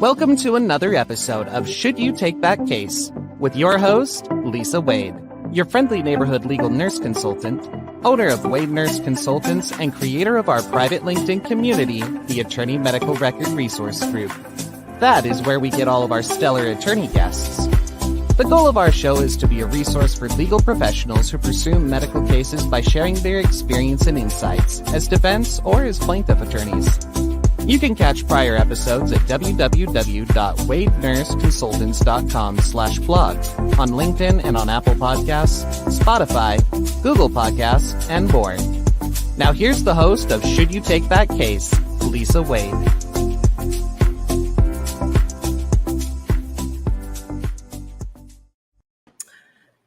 Welcome to another episode of Should You Take That Case with your host, Lisa Wade, your friendly neighborhood legal nurse consultant, owner of Wade Nurse Consultants, and creator of our private LinkedIn community, the Attorney Medical Record Resource Group. That is where we get all of our stellar attorney guests. The goal of our show is to be a resource for legal professionals who pursue medical cases by sharing their experience and insights as defense or as plaintiff attorneys. You can catch prior episodes at www.wadenurseconsultants.com/blog, on LinkedIn and on Apple Podcasts, Spotify, Google Podcasts, and more. Now here's the host of Should You Take That Case, Lisa Wade.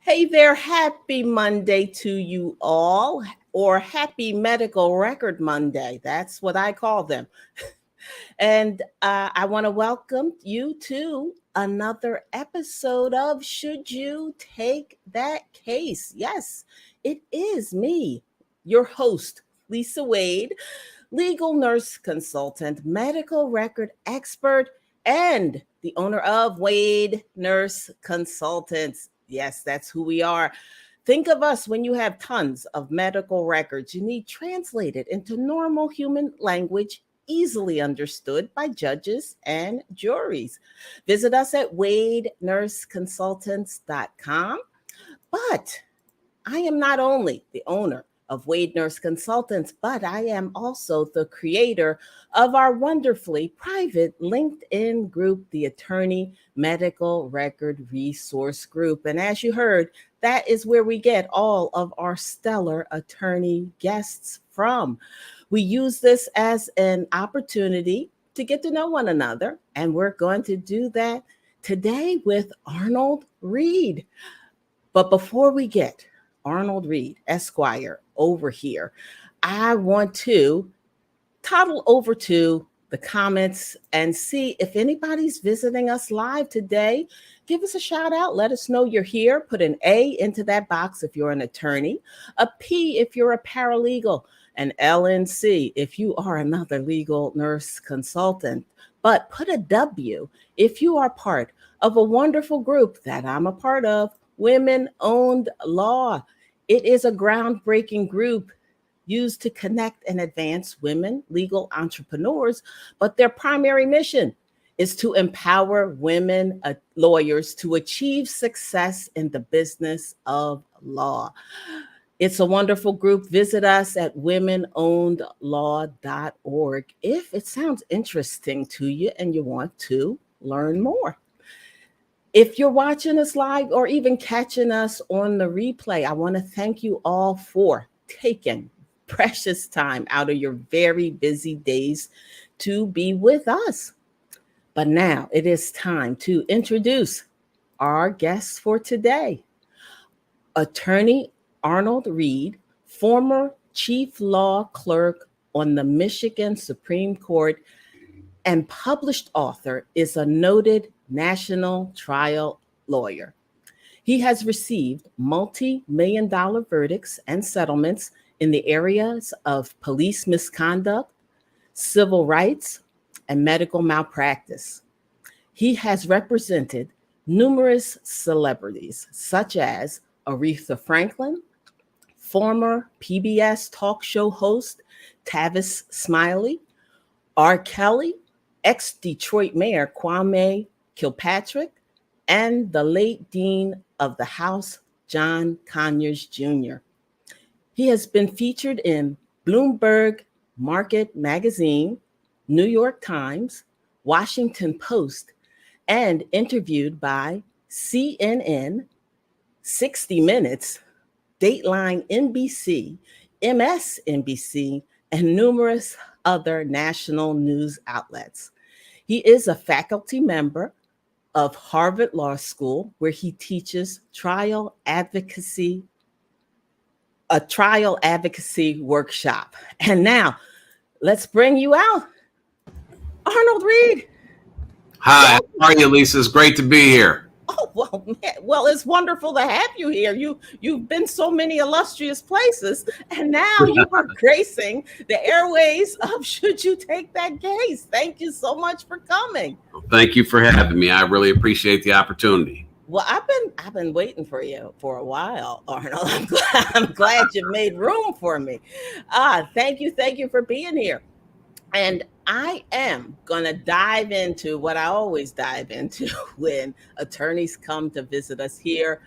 Hey there, happy Monday to you all, or happy Medical Record Monday. That's what I call them. And I want to welcome you to another episode of Should You Take That Case? Yes, it is me, your host, Lisa Wade, legal nurse consultant, medical record expert, and the owner of Wade Nurse Consultants. Yes, that's who we are. Think of us when you have tons of medical records you need translated into normal human language, easily understood by judges and juries. Visit us at wadenurseconsultants.com. But I am not only the owner of Wade Nurse Consultants, but I am also the creator of our wonderfully private LinkedIn group, the Attorney Medical Record Resource Group. And as you heard, that is where we get all of our stellar attorney guests from. We use this as an opportunity to get to know one another, and we're going to do that today with Arnold Reed. But before we get Arnold Reed, Esquire, over here, I want to toddle over to the comments and see if anybody's visiting us live today. Give us a shout out. Let us know you're here. Put an A into that box if you're an attorney, a P if you're a paralegal, an L and C if you are another legal nurse consultant. But put a W if you are part of a wonderful group that I'm a part of, Women Owned Law. It is a groundbreaking group used to connect and advance women legal entrepreneurs, but their primary mission is to empower women lawyers to achieve success in the business of law. It's a wonderful group. Visit us at womenownedlaw.org if it sounds interesting to you and you want to learn more. If you're watching us live or even catching us on the replay, I want to thank you all for taking precious time out of your very busy days to be with us. But now it is time to introduce our guests for today. Attorney Arnold Reed, former chief law clerk on the Michigan Supreme Court and published author, is a noted national trial lawyer. He has received multi-million-dollar verdicts and settlements in the areas of police misconduct, civil rights, and medical malpractice. He has represented numerous celebrities such as Aretha Franklin, former PBS talk show host Tavis Smiley, R. Kelly, ex-Detroit Mayor Kwame Kilpatrick, and the late Dean of the House, John Conyers Jr. He has been featured in Bloomberg Market Magazine, New York Times, Washington Post, and interviewed by CNN, 60 Minutes, Dateline NBC, MSNBC, and numerous other national news outlets. He is a faculty member of Harvard Law School, where he teaches a trial advocacy workshop. And now let's bring you out Arnold Reed. Hi, how are you, Lisa? It's great to be here. Oh, well, man, well, it's wonderful to have you here. You've been so many illustrious places, and now you are gracing the airways of Should You Take That Case. Thank you so much for coming. Thank you for having me. I really appreciate the opportunity. Well, I've been waiting for you for a while, Arnold. I'm glad you made room for me. Thank you for being here. And I am going to dive into what I always dive into when attorneys come to visit us here,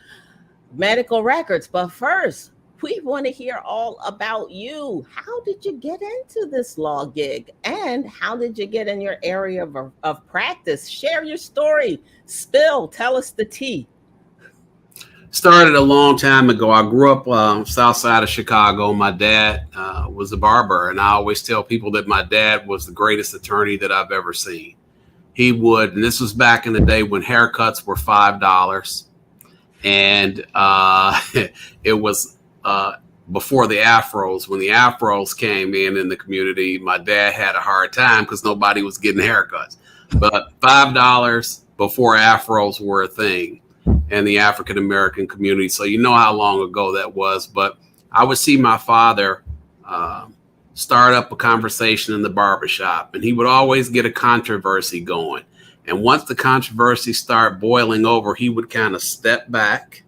medical records. But first, we want to hear all about you. How did you get into this law gig? And how did you get in your area of practice? Share your story. Tell us the tea. Started a long time ago. I grew up south side of Chicago. My dad was a barber, and I always tell people that my dad was the greatest attorney that I've ever seen. He would, and this was back in the day when haircuts were $5, and it was before the afros. When the afros came in the community, my dad had a hard time because nobody was getting haircuts. But $5 before afros were a thing in the African American community. So you know how long ago that was. But I would see my father start up a conversation in the barbershop, and he would always get a controversy going. And once the controversy started boiling over, he would kind of step back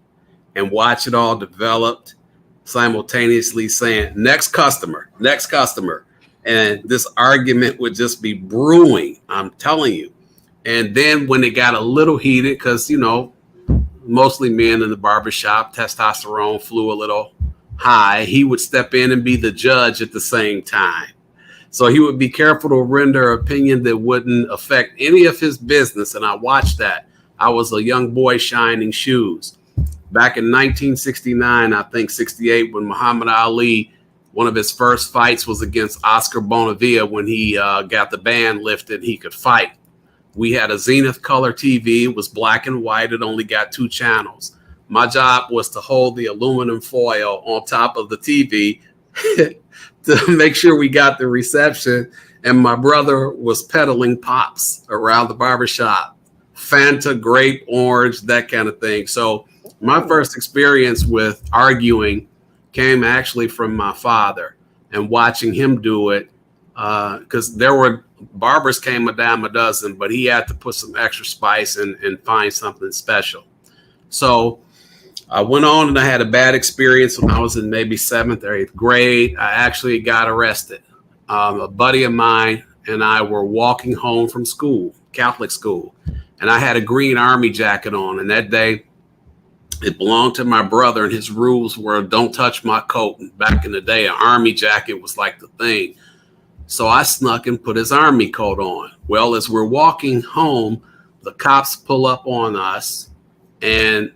and watch it all develop, simultaneously saying, next customer. And this argument would just be brewing, I'm telling you. And then when it got a little heated, because, you know, mostly men in the barbershop, testosterone flew a little high, he would step in and be the judge at the same time. So he would be careful to render an opinion that wouldn't affect any of his business. And I watched that. I was a young boy shining shoes. Back in 1969, I think 68, when Muhammad Ali, one of his first fights was against Oscar Bonavia when he got the ban lifted, he could fight. We had a Zenith color TV. It was black and white. It only got 2 channels. My job was to hold the aluminum foil on top of the TV to make sure we got the reception. And my brother was peddling pops around the barbershop, Fanta, grape, orange, that kind of thing. So my first experience with arguing came actually from my father and watching him do it, because there were barbers came a dime a dozen, but he had to put some extra spice and find something special. So I went on and I had a bad experience when I was in maybe 7th or 8th grade. I actually got arrested. A buddy of mine and I were walking home from school, Catholic school, and I had a green army jacket on. And that day it belonged to my brother, and his rules were don't touch my coat. And back in the day, an army jacket was like the thing. So I snuck and put his army coat on. Well, as we're walking home, the cops pull up on us and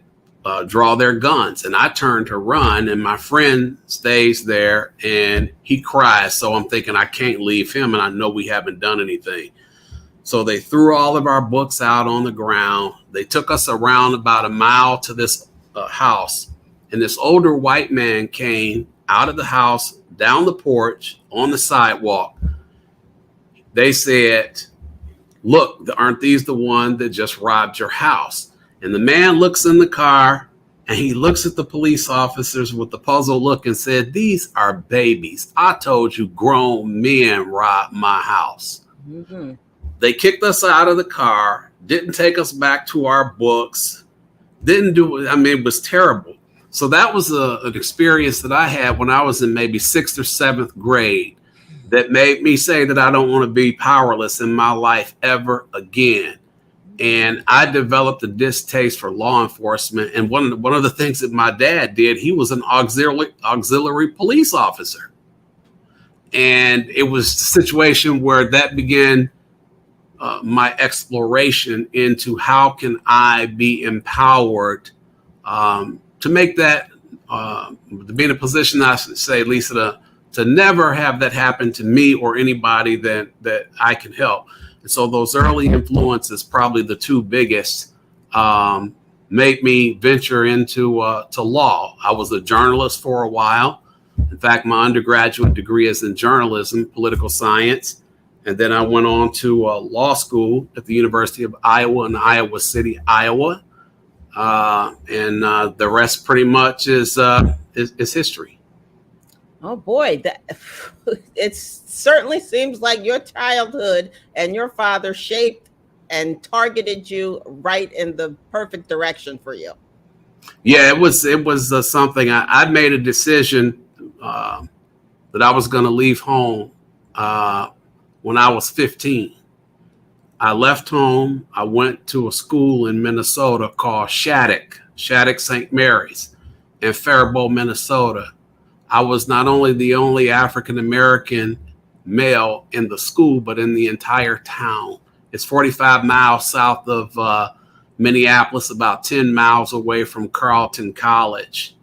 draw their guns. And I turn to run, and my friend stays there and he cries. So I'm thinking I can't leave him, and I know we haven't done anything. So they threw all of our books out on the ground. They took us around about a mile to this house. And this older white man came out of the house, down the porch, on the sidewalk. They said, look, aren't these the one that just robbed your house? And the man looks in the car and he looks at the police officers with the puzzled look and said, these are babies. I told you grown men robbed my house. Mm-hmm. They kicked us out of the car, didn't take us back to our books, didn't do it. I mean, it was terrible. So that was an experience that I had when I was in maybe 6th or 7th grade that made me say that I don't want to be powerless in my life ever again. And I developed a distaste for law enforcement. And one of the things that my dad did, he was an auxiliary police officer. And it was a situation where that began my exploration into how can I be empowered to make that, to be in a position, I should say, Lisa, to never have that happen to me or anybody that I can help. And so those early influences, probably the 2 biggest, made me venture into to law. I was a journalist for a while. In fact, my undergraduate degree is in journalism, political science. And then I went on to law school at the University of Iowa in Iowa City, Iowa. and the rest pretty much is history. Oh boy, that it certainly seems like your childhood and your father shaped and targeted you right in the perfect direction for you. Yeah, it was something. I'd made a decision that I was going to leave home when I was 15. I left home. I went to a school in Minnesota called Shattuck St. Mary's in Faribault, Minnesota. I was not only the only African-American male in the school, but in the entire town. It's 45 miles south of Minneapolis, about 10 miles away from Carleton College.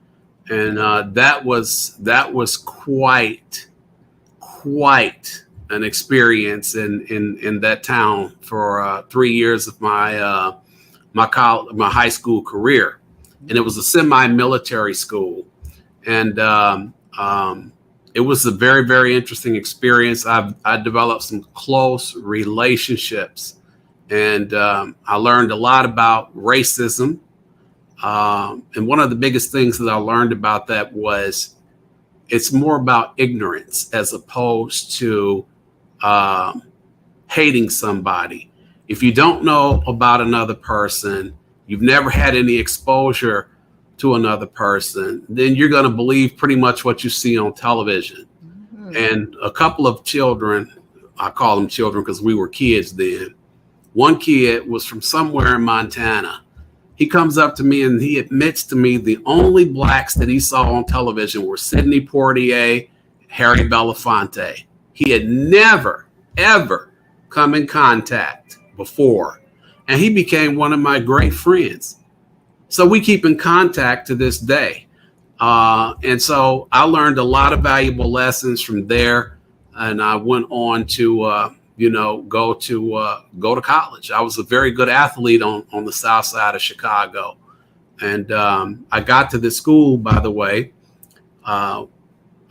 And that was quite an experience in that town for 3 years of my high school career. And it was a semi-military school. And it was a very, very interesting experience. I developed some close relationships, and I learned a lot about racism. And one of the biggest things that I learned about that was it's more about ignorance as opposed to hating somebody. If you don't know about another person, you've never had any exposure to another person, then you're going to believe pretty much what you see on television. Mm-hmm. And a couple of children, I call them children because we were kids then. One kid was from somewhere in Montana. He comes up to me and he admits to me the only blacks that he saw on television were Sidney Poitier, Harry Belafonte. He had never, ever come in contact before. And he became one of my great friends. So we keep in contact to this day. And so I learned a lot of valuable lessons from there. And I went on to, go to college. I was a very good athlete on the south side of Chicago. And I got to this school, by the way. I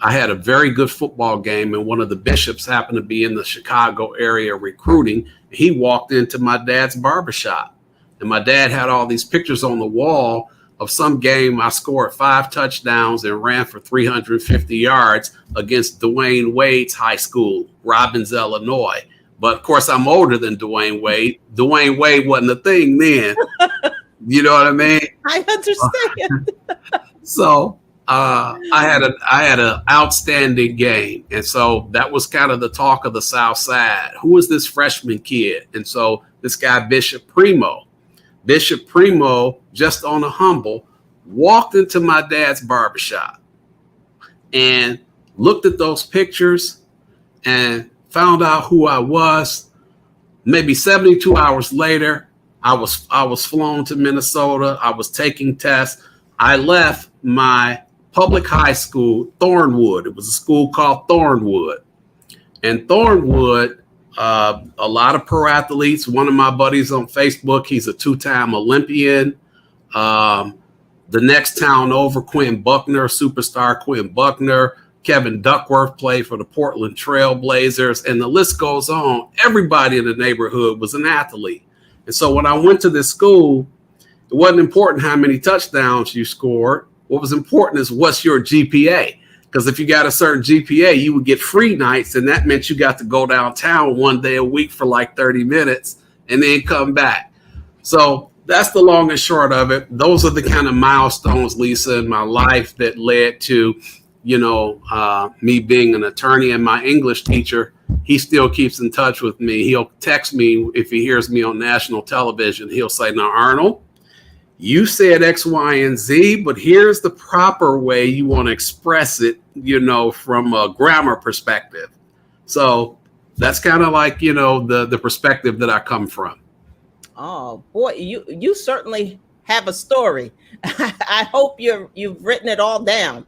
had a very good football game, and one of the bishops happened to be in the Chicago area recruiting. He walked into my dad's barbershop. And my dad had all these pictures on the wall of some game I scored 5 touchdowns and ran for 350 yards against Dwayne Wade's high school, Robbins, Illinois. But of course, I'm older than Dwayne Wade. Dwayne Wade wasn't a thing then. You know what I mean? I understand. So I had an outstanding game. And so that was kind of the talk of the South Side. Who was this freshman kid? And so this guy, Bishop Primo, just on a humble, walked into my dad's barbershop and looked at those pictures and found out who I was. Maybe 72 hours later, I was flown to Minnesota. I was taking tests. I left my public high school, Thornwood. It was a school called Thornwood. And Thornwood, a lot of pro athletes. One of my buddies on Facebook, he's a 2-time Olympian. The next town over, Quinn Buckner, superstar Quinn Buckner. Kevin Duckworth played for the Portland Trail Blazers, and the list goes on. Everybody in the neighborhood was an athlete. And so when I went to this school, it wasn't important how many touchdowns you scored. What was important is what's your GPA. Because if you got a certain GPA, you would get free nights, and that meant you got to go downtown one day a week for like 30 minutes and then come back. So that's the long and short of it. Those are the kind of milestones, Lisa, in my life that led to, me being an attorney. And my English teacher, he still keeps in touch with me. He'll text me if he hears me on national television. He'll say, "Now, Arnold, you said X, Y, and Z, but here's the proper way you want to express it, from a grammar perspective." So that's kind of like, the perspective that I come from. Oh boy, you certainly have a story. I hope you've written it all down.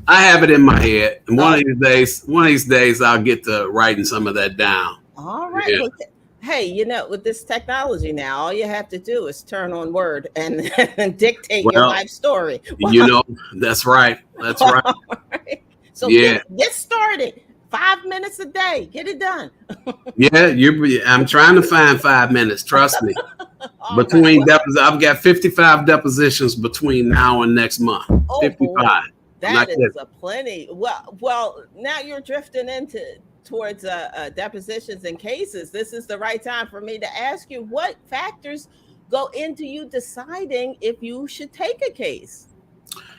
I have it in my head, and one of these days I'll get to writing some of that down. All right. Yeah. Well, hey, with this technology now, all you have to do is turn on Word and dictate your life story. That's right. That's right. Right. So get started. 5 minutes a day. Get it done. Yeah, I'm trying to find 5 minutes. Trust me. All right. I've got 55 depositions between now and next month. Oh, 55. boy. That is a plenty. Well, now you're drifting towards depositions and cases. This is the right time for me to ask you, what factors go into you deciding if you should take a case?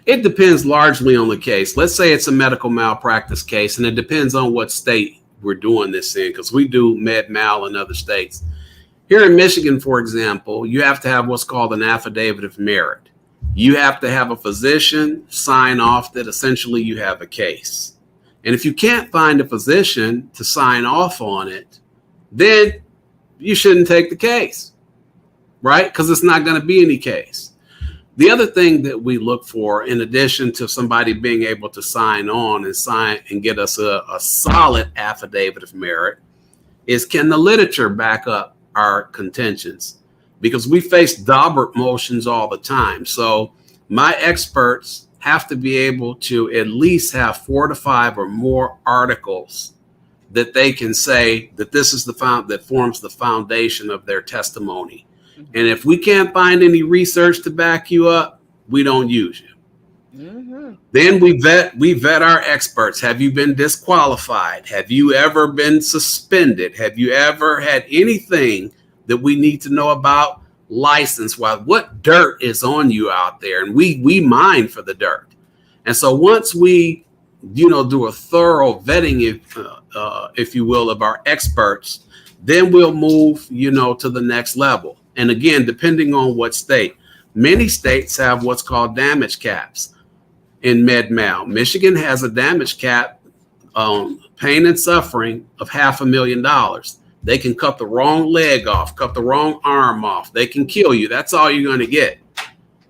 It depends largely on the case. Let's say it's a medical malpractice case, and it depends on what state we're doing this in, because we do med mal in other states. Here in Michigan, for example, you have to have what's called an affidavit of merit. You have to have a physician sign off that essentially you have a case. And if you can't find a physician to sign off on it, then you shouldn't take the case, right? Because it's not going to be any case. The other thing that we look for, in addition to somebody being able to sign on and get us a solid affidavit of merit, is can the literature back up our contentions? Because we face Daubert motions all the time. So my experts have to be able to at least have 4 to 5 or more articles that they can say that this is that forms the foundation of their testimony. And if we can't find any research to back you up, we don't use you. Mm-hmm. Then we vet our experts. Have you been disqualified? Have you ever been suspended? Have you ever had anything that we need to know about license-wise? What dirt is on you out there? And we mine for the dirt. And so once we, do a thorough vetting, if you will, of our experts, then we'll move, to the next level. And again, depending on what state, many states have what's called damage caps in med mal. Michigan has a damage cap on pain and suffering of $500,000. They can cut the wrong leg off, cut the wrong arm off. They can kill you. That's all you're going to get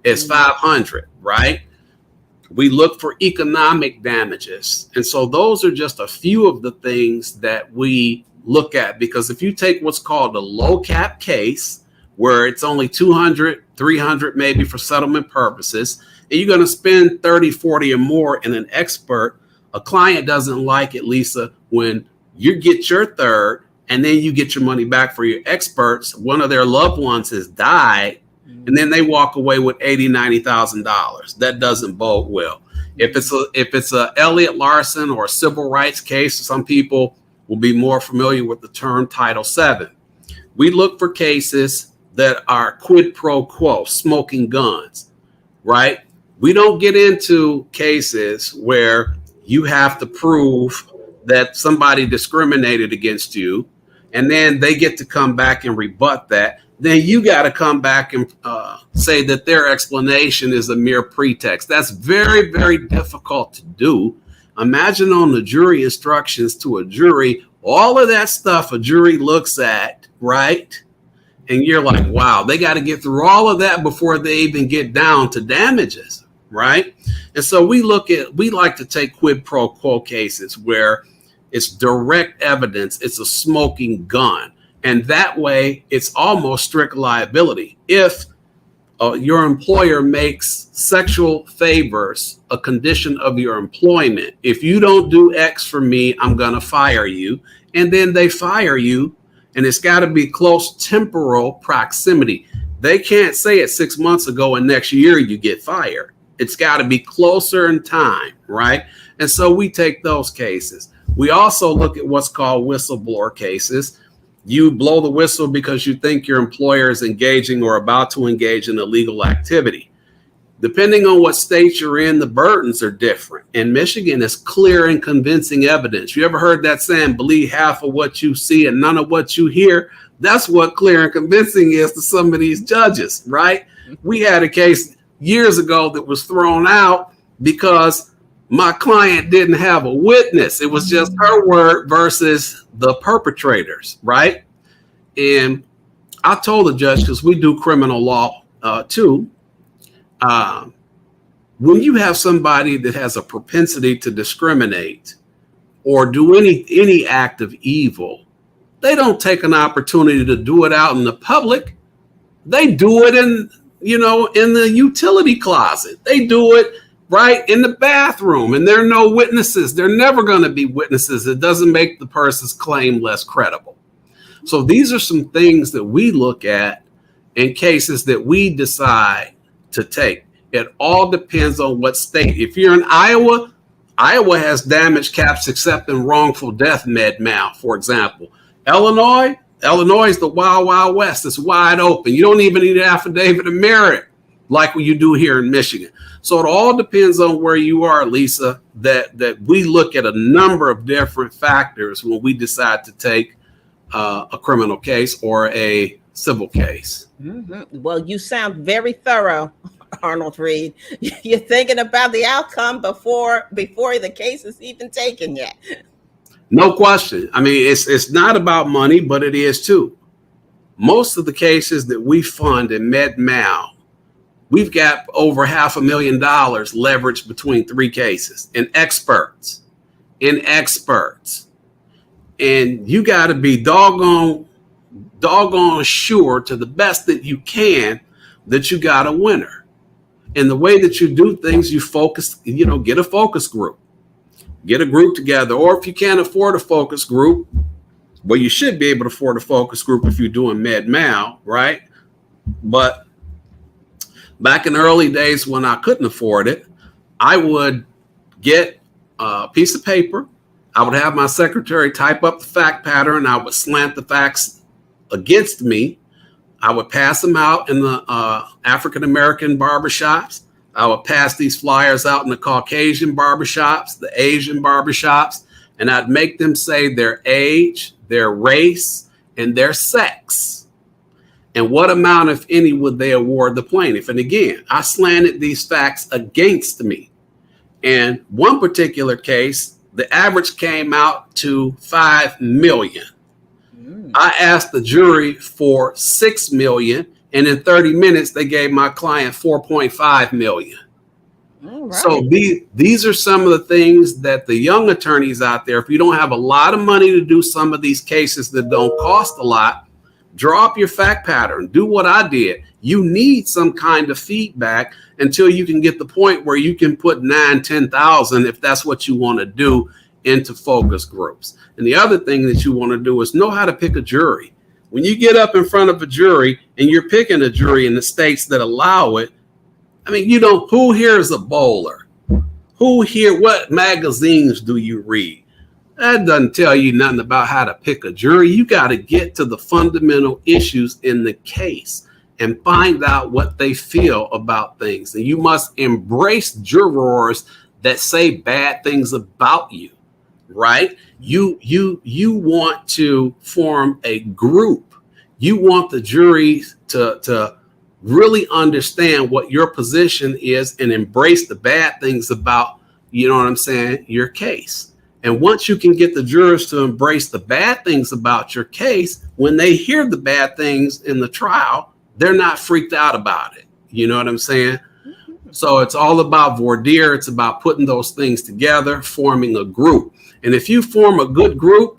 is $500, right? We look for economic damages. And so those are just a few of the things that we look at, because if you take what's called a low cap case, where it's only 200, 300 maybe for settlement purposes, and you're going to spend 30, 40 or more in an expert, a client doesn't like it, Lisa, when you get your third and then you get your money back for your experts. One of their loved ones has died, and then they walk away with $80,000, $90,000. That doesn't bode well. If it's a Elliott Larson or a civil rights case, some people will be more familiar with the term Title VII. We look for cases that are quid pro quo, smoking guns, right? We don't get into cases where you have to prove that somebody discriminated against you, and then they get to come back and rebut that. Then you got to come back and say that their explanation is a mere pretext. That's very, very difficult to do. Imagine on the jury instructions to a jury, all of that stuff a jury looks at, right? And you're like, wow, they got to get through all of that before they even get down to damages, right? And so we like to take quid pro quo cases where it's direct evidence, it's a smoking gun. And that way it's almost strict liability. If your employer makes sexual favors a condition of your employment, if you don't do X for me, I'm going to fire you. And then they fire you. And it's got to be close temporal proximity. They can't say it 6 months ago and next year you get fired. It's got to be closer in time, right? And so we take those cases. We also look at what's called whistleblower cases. You blow the whistle because you think your employer is engaging or about to engage in illegal activity. Depending on what state you're in, the burdens are different. In Michigan, it's clear and convincing evidence. You ever heard that saying, believe half of what you see and none of what you hear? That's what clear and convincing is to some of these judges, right? We had a case years ago that was thrown out because my client didn't have a witness. It was just her word versus the perpetrators, right? And I told the judge, because we do criminal law too, when you have somebody that has a propensity to discriminate or do any act of evil, they don't take an opportunity to do it out in the public. They do it in the utility closet. They do it right in the bathroom, and there are no witnesses. They're never going to be witnesses. It doesn't make the person's claim less credible. So these are some things that we look at in cases that we decide to take. It all depends on what state. If you're in Iowa, Iowa has damage caps except in wrongful death med mal, for example. Illinois is the wild, wild west. It's wide open. You don't even need an affidavit of merit like what you do here in Michigan. So it all depends on where you are, Lisa, that we look at a number of different factors when we decide to take a criminal case or a civil case. Mm-hmm. Well, you sound very thorough, Arnold Reed. You're thinking about the outcome before the case is even taken yet. No question. I mean, it's not about money, but it is too. Most of the cases that we fund in med mal, we've got over $500,000 leveraged between 3 cases in experts. And you got to be doggone sure to the best that you can that you got a winner. And the way that you do things, you focus, get a focus group. Get a group together. Or if you can't afford a focus group, well, you should be able to afford a focus group if you're doing med mal, right? But back in the early days when I couldn't afford it, I would get a piece of paper. I would have my secretary type up the fact pattern. I would slant the facts against me. I would pass them out in the African-American barbershops. I would pass these flyers out in the Caucasian barbershops, the Asian barbershops, and I'd make them say their age, their race, and their sex. And what amount, if any, would they award the plaintiff? And again, I slanted these facts against me. And one particular case, the average came out to $5 million. I asked the jury for $6 million, and in 30 minutes, they gave my client $4.5 million. All right. So these are some of the things that the young attorneys out there, if you don't have a lot of money to do some of these cases that don't cost a lot, draw up your fact pattern. Do what I did. You need some kind of feedback until you can get the point where you can put 9,000, 10,000, if that's what you want to do, into focus groups. And the other thing that you want to do is know how to pick a jury. When you get up in front of a jury and you're picking a jury in the states that allow it, I mean, who here is a bowler? Who here, what magazines do you read? That doesn't tell you nothing about how to pick a jury. You got to get to the fundamental issues in the case and find out what they feel about things. And you must embrace jurors that say bad things about you. Right? You want to form a group. You want the jury to really understand what your position is and embrace the bad things about, your case. And once you can get the jurors to embrace the bad things about your case, when they hear the bad things in the trial, they're not freaked out about it. You know what I'm saying? So it's all about voir dire. It's about putting those things together, forming a group. And if you form a good group,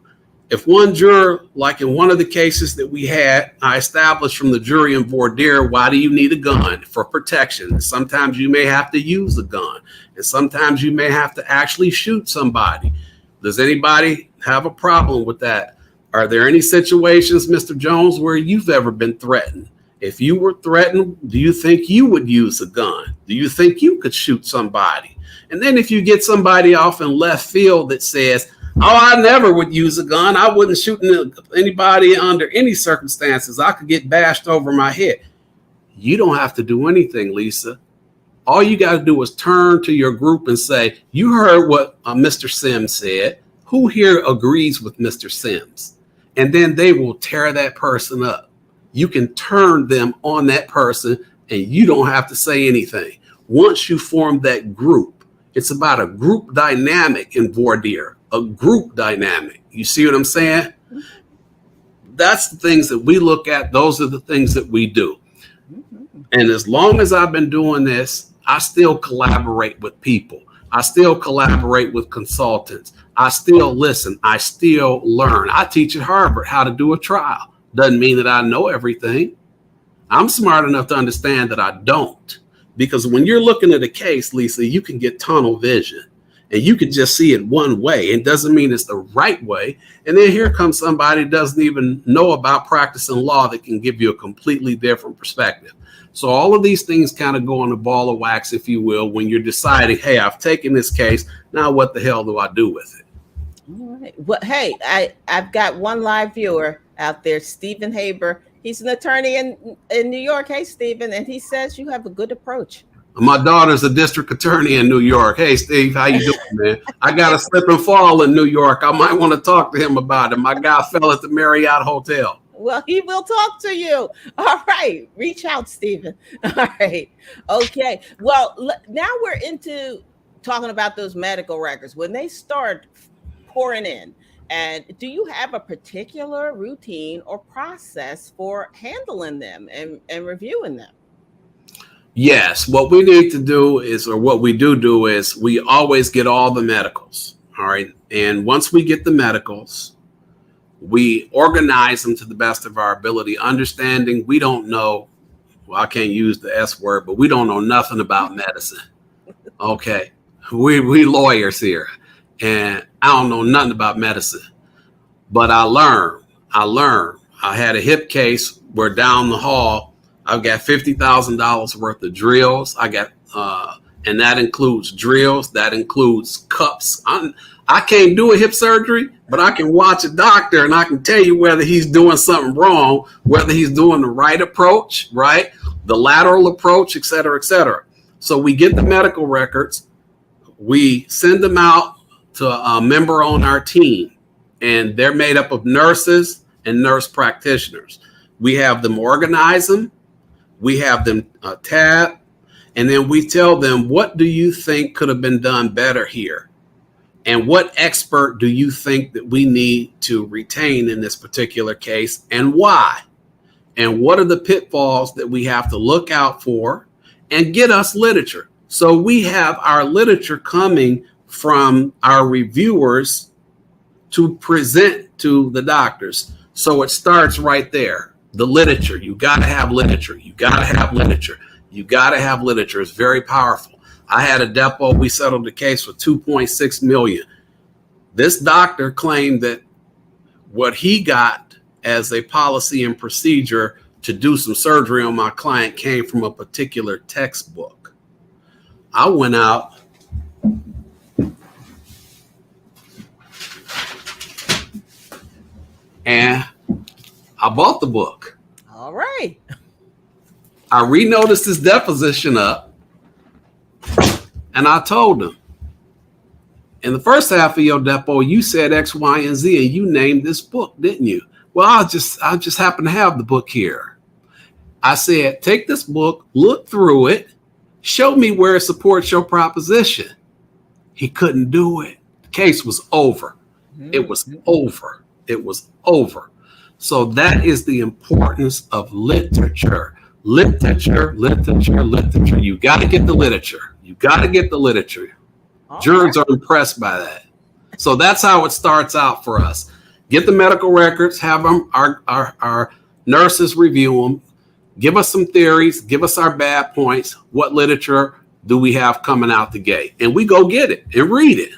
if one juror, like in one of the cases that we had, I established from the jury in voir dire, why do you need a gun? For protection. Sometimes you may have to use a gun, and sometimes you may have to actually shoot somebody. Does anybody have a problem with that? Are there any situations, Mr. Jones, where you've ever been threatened? If you were threatened, do you think you would use a gun? Do you think you could shoot somebody? And then if you get somebody off in left field that says, oh, I never would use a gun. I wouldn't shoot anybody under any circumstances. I could get bashed over my head. You don't have to do anything, Lisa. All you got to do is turn to your group and say, you heard what Mr. Sims said. Who here agrees with Mr. Sims? And then they will tear that person up. You can turn them on that person and you don't have to say anything. Once you form that group, it's about a group dynamic in voir dire, a group dynamic. You see what I'm saying? That's the things that we look at. Those are the things that we do. And as long as I've been doing this, I still collaborate with people. I still collaborate with consultants. I still listen. I still learn. I teach at Harvard how to do a trial. Doesn't mean that I know everything. I'm smart enough to understand that I don't. Because when you're looking at a case, Lisa, you can get tunnel vision. and you could just see it one way. It doesn't mean it's the right way. And then here comes somebody who doesn't even know about practicing law that can give you a completely different perspective. So all of these things kind of go on a ball of wax, if you will, when you're deciding, hey, I've taken this case. Now what the hell do I do with it? All right. Well, hey, I've got one live viewer out there, Stephen Haber. He's an attorney in New York. Hey, Stephen. And he says you have a good approach. My daughter's a district attorney in New York. Hey, Steve, how you doing, man? I got a slip and fall in New York. I might want to talk to him about it. My guy fell at the Marriott Hotel. Well, he will talk to you. All right. Reach out, Stephen. All right. Okay. Well, now we're into talking about those medical records. When they start pouring in, and do you have a particular routine or process for handling them and reviewing them? Yes, what we need to do is, or what we do is we always get all the medicals. All right. And once we get the medicals, we organize them to the best of our ability, understanding we don't know, well, I can't use the S word, but we don't know nothing about medicine. Okay. We lawyers here, and I don't know nothing about medicine, but I learned. I had a hip case where down the hall, I've got $50,000 worth of drills. I got, and that includes drills. That includes cups. I can't do a hip surgery, but I can watch a doctor and I can tell you whether he's doing something wrong, whether he's doing the right approach, right? The lateral approach, et cetera, et cetera. So we get the medical records. We send them out to a member on our team, and they're made up of nurses and nurse practitioners. We have them organize them. We have them tab, and then we tell them, what do you think could have been done better here? And what expert do you think that we need to retain in this particular case, and why? And what are the pitfalls that we have to look out for, and get us literature? So we have our literature coming from our reviewers to present to the doctors. So it starts right there. The literature, you got to have literature. You got to have literature. You got to have literature. It's very powerful. I had a depot. We settled the case for $2.6 million. This doctor claimed that what he got as a policy and procedure to do some surgery on my client came from a particular textbook. I went out and I bought the book. All right. I re-noticed his deposition up, and I told him, in the first half of your depot, you said X, Y, and Z, and you named this book, didn't you? Well, I just happen to have the book here. I said, take this book, look through it, show me where it supports your proposition. He couldn't do it. The case was over. It was over. It was over. So that is the importance of literature. Literature. You got to get the literature. You got to get the literature. Jurors are impressed by that. So that's how it starts out for us. Get the medical records, have them, our nurses review them, give us some theories, give us our bad points. What literature do we have coming out the gate? And we go get it and read it.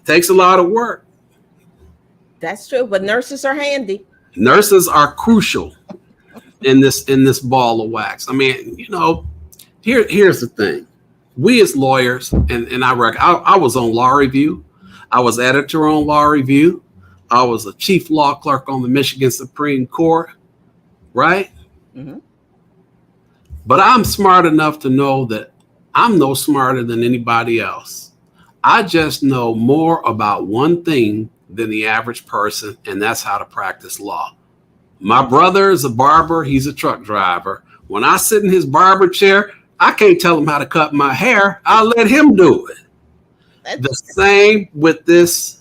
Takes a lot of work. That's true, but nurses are handy. Nurses are crucial in this ball of wax. I mean, here's the thing. We as lawyers, and I was on Law Review. I was editor on Law Review. I was a chief law clerk on the Michigan Supreme Court, right? Mm-hmm. But I'm smart enough to know that I'm no smarter than anybody else. I just know more about one thing than the average person, and that's how to practice law. My brother is a barber. He's a truck driver. When I sit in his barber chair, I can't tell him how to cut my hair. I'll let him do it. The same with this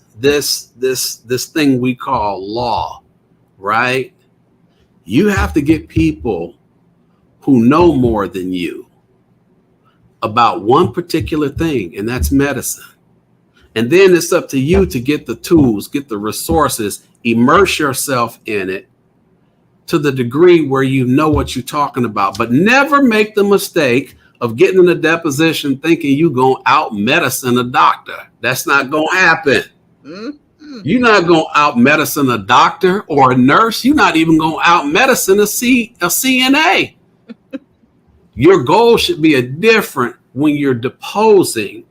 thing we call law, right? You have to get people who know more than you about one particular thing, and that's medicine. And then it's up to you to get the tools, get the resources, immerse yourself in it to the degree where you know what you're talking about. But never make the mistake of getting in a deposition thinking you going to out medicine a doctor. That's not going to happen. Mm-hmm. You're not going to out medicine a doctor or a nurse. You're not even going to out medicine a CNA. Your goal should be different when you're deposing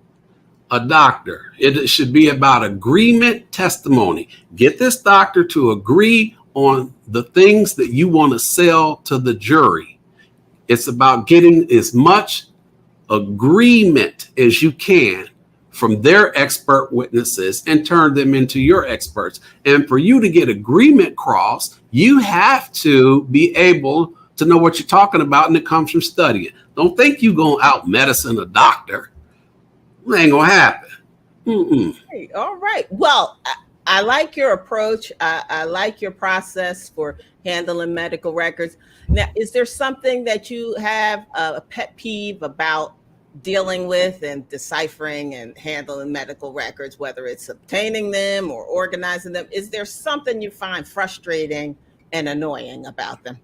a doctor. It should be about agreement testimony. Get this doctor to agree on the things that you want to sell to the jury. It's about getting as much agreement as you can from their expert witnesses and turn them into your experts. And for you to get agreement crossed, you have to be able to know what you're talking about, and it comes from studying. Don't think you're going to out medicine a doctor. It ain't going to happen. Hey, all right. Well, I like your approach. I like your process for handling medical records. Now, is there something that you have a pet peeve about dealing with and deciphering and handling medical records, whether it's obtaining them or organizing them? Is there something you find frustrating and annoying about them?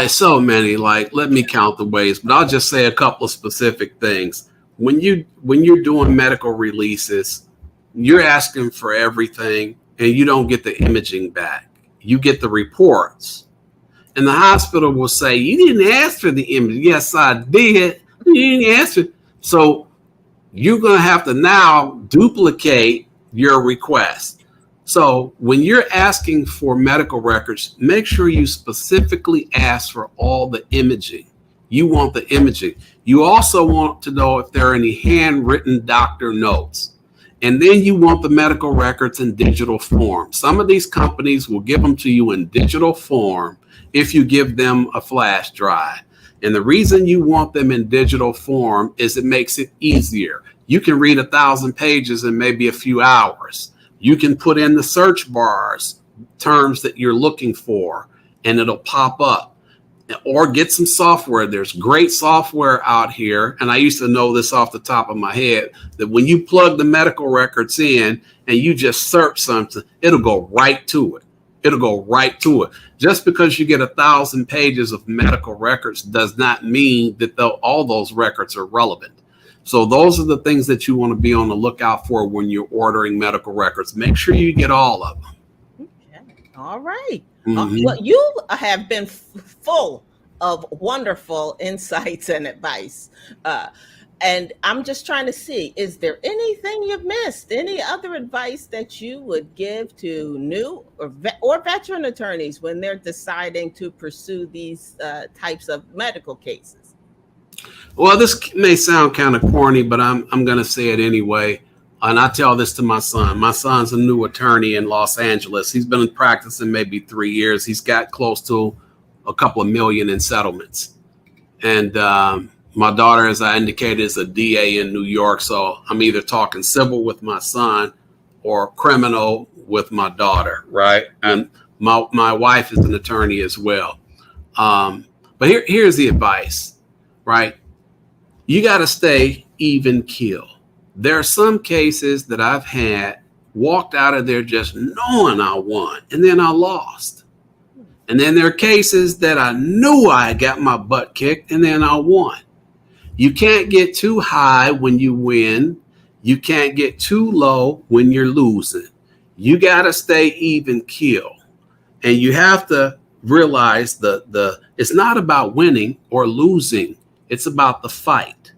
So many, like, let me count the ways, but I'll just say a couple of specific things. When you're doing medical releases, you're asking for everything and you don't get the imaging back. You get the reports. And the hospital will say, you didn't ask for the image. Yes, I did. You didn't ask for it. So you're going to have to now duplicate your request. So when you're asking for medical records, make sure you specifically ask for all the imaging. You want the imaging. You also want to know if there are any handwritten doctor notes. And then you want the medical records in digital form. Some of these companies will give them to you in digital form if you give them a flash drive. And the reason you want them in digital form is it makes it easier. You can read 1,000 pages in maybe a few hours. You can put in the search bars terms that you're looking for, and it'll pop up. Or get some software. There's great software out here, and I used to know this off the top of my head, that when you plug the medical records in and you just search something, it'll go right to it. It'll go right to it. Just because you get 1,000 pages of medical records does not mean that all those records are relevant. So those are the things that you want to be on the lookout for when you're ordering medical records. Make sure you get all of them. Okay. All right. Mm-hmm. Well, you have been full of wonderful insights and advice. And I'm just trying to see, is there anything you've missed? Any other advice that you would give to new or veteran attorneys when they're deciding to pursue these types of medical cases? Well, this may sound kind of corny, but I'm going to say it anyway. And I tell this to my son. My son's a new attorney in Los Angeles. He's been practicing maybe 3 years. He's got close to a couple of million in settlements. And my daughter, as I indicated, is a DA in New York. So I'm either talking civil with my son or criminal with my daughter, right? And my wife is an attorney as well. But here's the advice, right? You got to stay even keel. There are some cases that I've had walked out of there just knowing I won, and then I lost. And then there are cases that I knew I got my butt kicked, and then I won. You can't get too high when you win. You can't get too low when you're losing. You got to stay even keel. And you have to realize it's not about winning or losing. It's about the fight.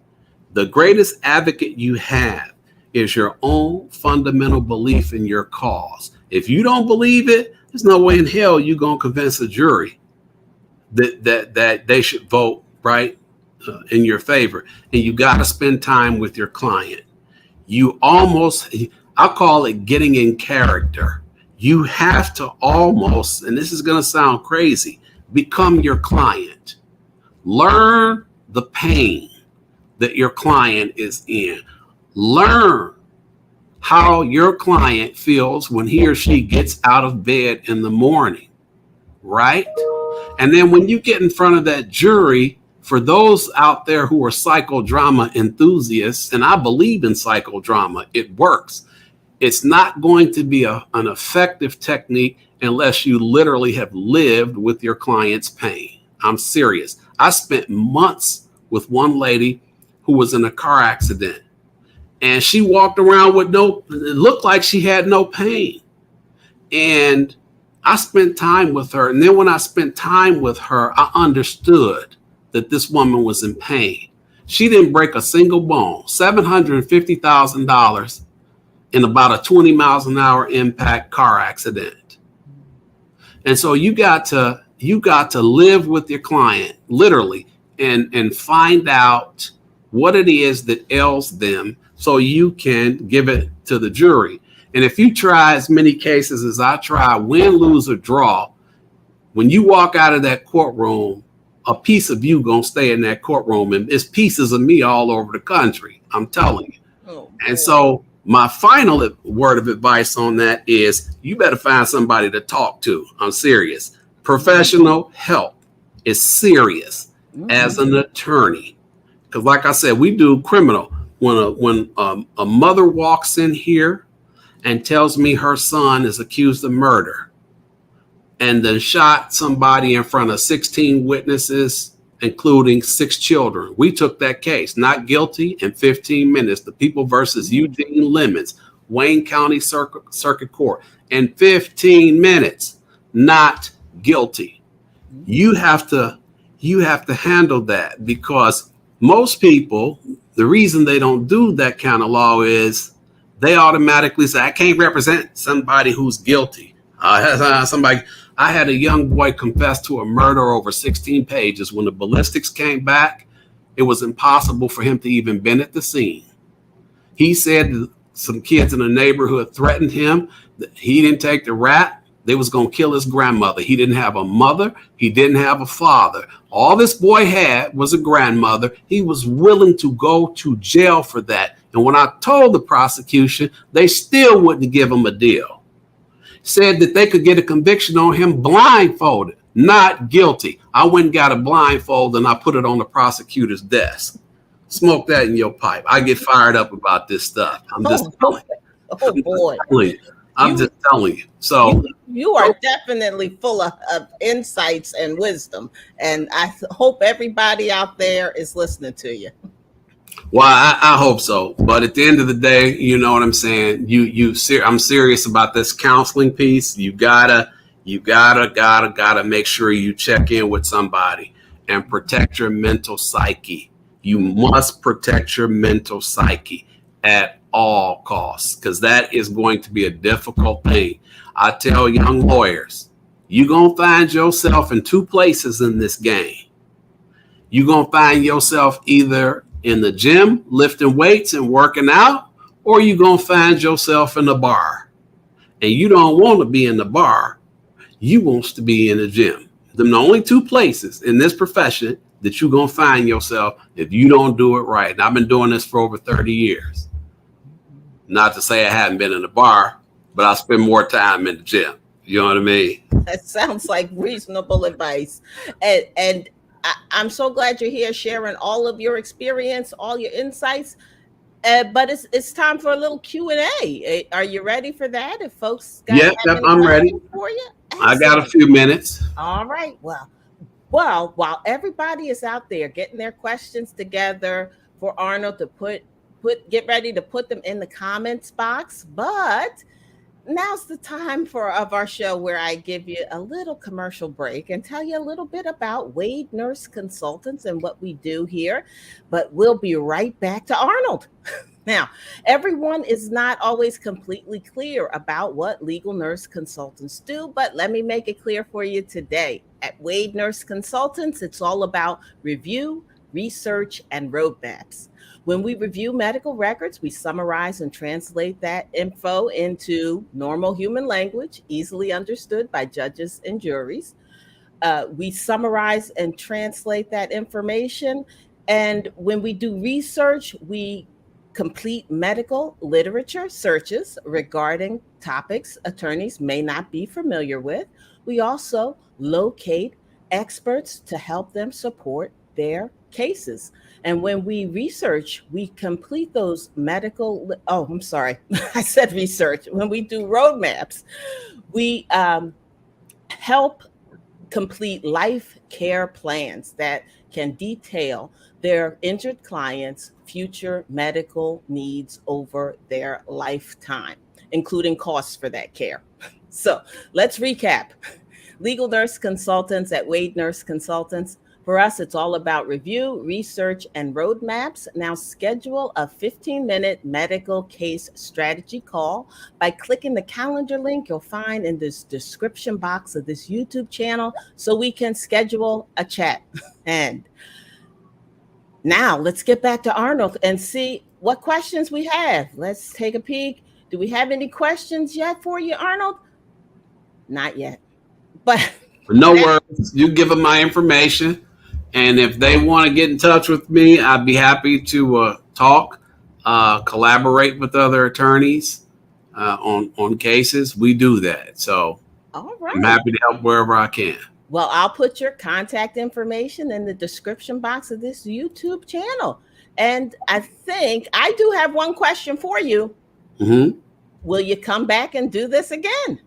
The greatest advocate you have is your own fundamental belief in your cause. If you don't believe it, there's no way in hell you're going to convince a jury that they should vote right in your favor. And you got to spend time with your client. I call it getting in character. You have to almost, and this is going to sound crazy, become your client. Learn the pain that your client is in. Learn how your client feels when he or she gets out of bed in the morning, right? And then when you get in front of that jury, for those out there who are psychodrama enthusiasts, and I believe in psychodrama, it works. It's not going to be an effective technique unless you literally have lived with your client's pain. I'm serious. I spent months with one lady who was in a car accident. And she walked around with it looked like she had no pain. And I spent time with her. And then when I spent time with her, I understood that this woman was in pain. She didn't break a single bone. $750,000 in about a 20 miles an hour impact car accident. And so you got to live with your client literally and find out what it is that ails them so you can give it to the jury. And if you try as many cases as I try, win, lose, or draw, when you walk out of that courtroom, a piece of you gonna stay in that courtroom, and it's pieces of me all over the country. I'm telling you. Oh, and so my final word of advice on that is you better find somebody to talk to. I'm serious. Professional help is serious as an attorney. Because like I said, we do criminal. When a mother walks in here and tells me her son is accused of murder and then shot somebody in front of 16 witnesses, including 6 children. We took that case, not guilty, in 15 minutes. The People versus Eugene Lemons, Wayne County Circuit Court, in 15 minutes, not guilty. You have to handle that, because most people, the reason they don't do that kind of law is they automatically say, I can't represent somebody who's guilty. I had a young boy confess to a murder over 16 pages. When the ballistics came back, it was impossible for him to even been at the scene. He said some kids in the neighborhood threatened him. He didn't take the rap. They was going to kill his grandmother. He didn't have a mother. He didn't have a father. All this boy had was a grandmother. He was willing to go to jail for that. And when I told the prosecution, they still wouldn't give him a deal. Said that they could get a conviction on him blindfolded, not guilty. I went and got a blindfold and I put it on the prosecutor's desk. Smoke that in your pipe. I get fired up about this stuff. I'm just telling you. Oh boy. I'm just telling you. So you are definitely full of insights and wisdom. And I hope everybody out there is listening to you. Well, I hope so. But at the end of the day, you know what I'm saying? I'm serious about this counseling piece. You gotta make sure you check in with somebody and protect your mental psyche. You must protect your mental psyche at all costs, because that is going to be a difficult thing. I tell young lawyers, you're going to find yourself in 2 places in this game. You're going to find yourself either in the gym lifting weights and working out, or you're going to find yourself in the bar. And you don't want to be in the bar. You want to be in the gym. Them the only 2 places in this profession that you're going to find yourself if you don't do it right. And I've been doing this for over 30 years. Not to say I haven't been in the bar, but I spend more time in the gym. You know what I mean? That sounds like reasonable advice. And I'm so glad you're here sharing all of your experience, all your insights. But it's time for a little Q&A. Are you ready for that? If folks got I'm ready for you. I got a few minutes. All right. Well, while everybody is out there getting their questions together for Arnold to get ready to put them in the comments box. But now's the time of our show where I give you a little commercial break and tell you a little bit about Wade Nurse Consultants and what we do here. But we'll be right back to Arnold. Now, everyone is not always completely clear about what legal nurse consultants do, but let me make it clear for you today. At Wade Nurse Consultants, it's all about review, research, and roadmaps. When we review medical records, we summarize and translate that info into normal human language, easily understood by judges and juries. We summarize and translate that information. And when we do research, we complete medical literature searches regarding topics attorneys may not be familiar with. We also locate experts to help them support their cases. And when we research, we complete those medical, I said research. When we do roadmaps, we help complete life care plans that can detail their injured clients' future medical needs over their lifetime, including costs for that care. So let's recap. Legal nurse consultants at Wade Nurse Consultants. For us, it's all about review, research, and roadmaps. Now schedule a 15-minute medical case strategy call by clicking the calendar link you'll find in this description box of this YouTube channel so we can schedule a chat. And now let's get back to Arnold and see what questions we have. Let's take a peek. Do we have any questions yet for you, Arnold? Not yet. But no worries. You give them my information. And if they want to get in touch with me, I'd be happy to talk, collaborate with other attorneys on cases. We do that. So all right. I'm happy to help wherever I can. Well, I'll put your contact information in the description box of this YouTube channel. And I think I do have one question for you. Mm-hmm. Will you come back and do this again?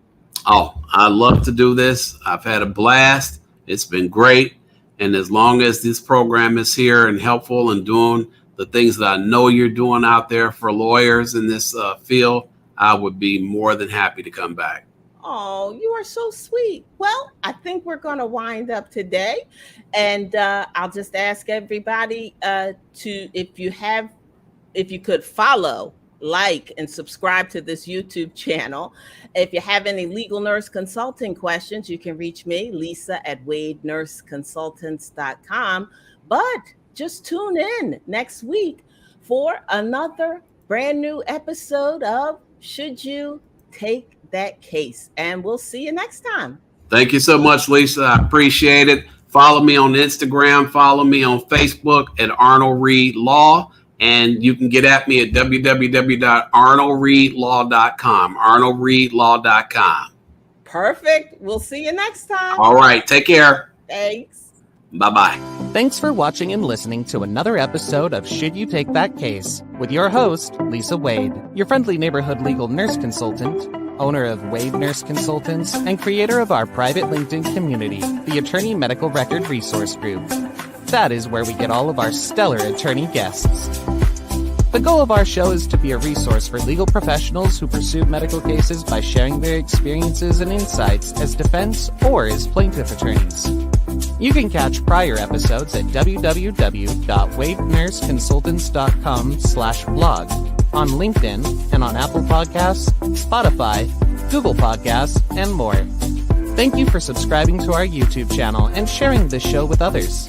Oh, I love to do this. I've had a blast. It's been great. And as long as this program is here and helpful and doing the things that I know you're doing out there for lawyers in this field, I would be more than happy to come back. Oh, you are so sweet. Well, I think we're going to wind up today. And I'll just ask everybody if you could follow, like, and subscribe to this YouTube channel. If you have any legal nurse consulting questions, you can reach me, Lisa, at wadenurseconsultants.com. But just tune in next week for another brand new episode of Should You Take That Case? And we'll see you next time. Thank you so much, Lisa. I appreciate it. Follow me on Instagram. Follow me on Facebook at Arnold Reed Law. And you can get at me at www.arnoldreedlaw.com, arnoldreedlaw.com. Perfect. We'll see you next time. All right. Take care. Thanks. Bye-bye. Thanks for watching and listening to another episode of Should You Take That Case? With your host, Lisa Wade, your friendly neighborhood legal nurse consultant, owner of Wade Nurse Consultants, and creator of our private LinkedIn community, the Attorney Medical Record Resource Group. That is where we get all of our stellar attorney guests. The goal of our show is to be a resource for legal professionals who pursue medical cases by sharing their experiences and insights as defense or as plaintiff attorneys. You can catch prior episodes at www.wadenurseconsultants.com/blog, on LinkedIn, and on Apple Podcasts, Spotify, Google Podcasts, and more. Thank you for subscribing to our YouTube channel and sharing this show with others.